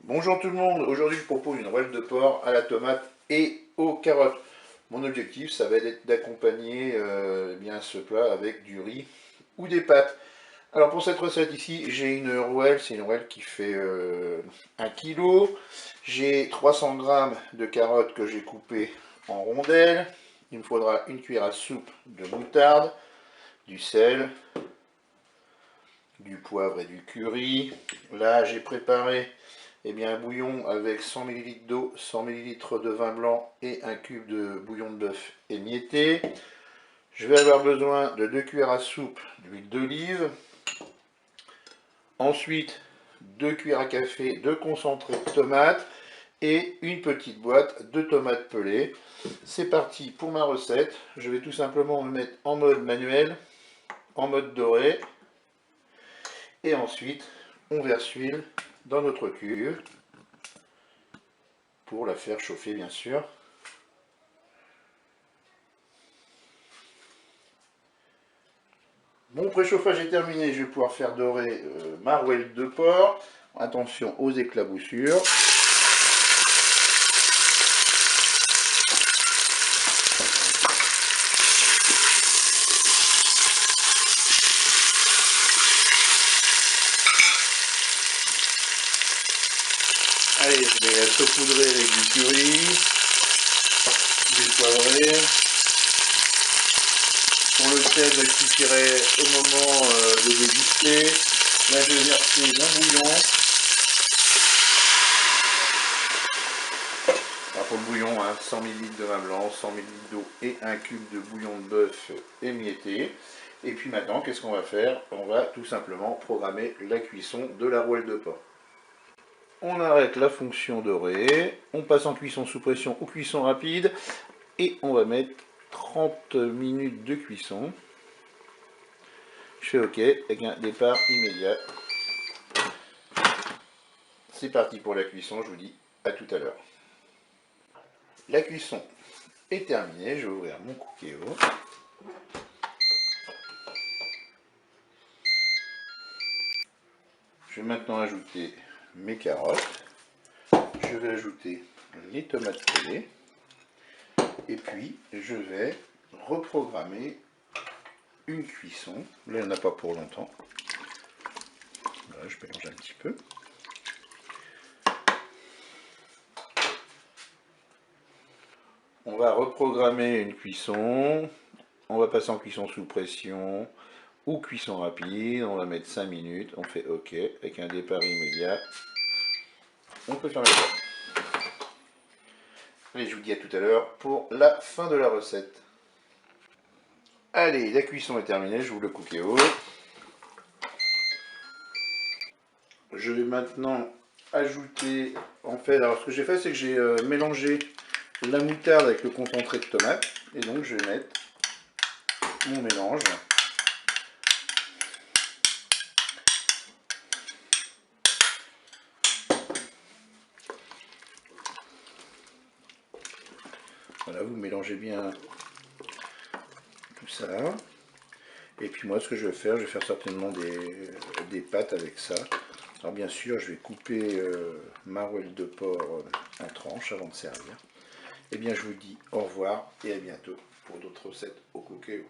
Bonjour tout le monde, aujourd'hui je propose une rouelle de porc à la tomate et aux carottes. Mon objectif ça va être d'accompagner bien ce plat avec du riz ou des pâtes. Alors pour cette recette ici j'ai une rouelle, c'est une rouelle qui fait 1 kg. J'ai 300 g de carottes que j'ai coupées en rondelles. Il me faudra une cuillère à soupe de moutarde, du sel, du poivre et du curry. Là j'ai préparé un bouillon avec 100 ml d'eau, 100 ml de vin blanc et un cube de bouillon de bœuf émietté. Je vais avoir besoin de 2 cuillères à soupe d'huile d'olive. Ensuite 2 cuillères à café de concentré de tomate et une petite boîte de tomates pelées. C'est parti pour ma recette. Je vais tout simplement me mettre en mode manuel, en mode doré. Et ensuite, on verse l'huile dans notre cuve pour la faire chauffer, bien sûr. Mon préchauffage est terminé, je vais pouvoir faire dorer ma rouelle de porc. Attention aux éclaboussures. Allez, je vais saupoudrer avec du curry. Je vais poivrer. Pour le sel, il suffirait au moment de déguster. Là, je vais verser mon bouillon. Alors pour le bouillon, 100 ml de vin blanc, 100 ml d'eau et un cube de bouillon de bœuf émietté. Et puis maintenant, qu'est-ce qu'on va faire? On va tout simplement programmer la cuisson de la rouelle de porc. On arrête la fonction dorée, on passe en cuisson sous pression ou cuisson rapide et on va mettre 30 minutes de cuisson. Je fais OK avec un départ immédiat. C'est parti pour la cuisson, je vous dis à tout à l'heure. La cuisson est terminée, je vais ouvrir mon Cookéo. Je vais maintenant ajouter mes carottes. Je vais ajouter les tomates pelées. Et puis, je vais reprogrammer une cuisson. Là, il n'y en a pas pour longtemps. Voilà, je mélange un petit peu. On va reprogrammer une cuisson. On va passer en cuisson sous pression ou cuisson rapide. On va mettre 5 minutes. On fait OK avec un départ immédiat. On peut fermer la porte. Allez, je vous dis à tout à l'heure pour la fin de la recette. Allez, la cuisson est terminée, je vous le Cookéo. Je vais maintenant ajouter, alors ce que j'ai fait, c'est que j'ai mélangé la moutarde avec le concentré de tomate. Et donc je vais mettre mon mélange. Voilà, vous mélangez bien tout ça. Et puis moi, ce que je vais faire certainement des pâtes avec ça. Alors bien sûr, je vais couper ma rouelle de porc en tranches avant de servir. Et bien, je vous dis au revoir et à bientôt pour d'autres recettes au Cookéo.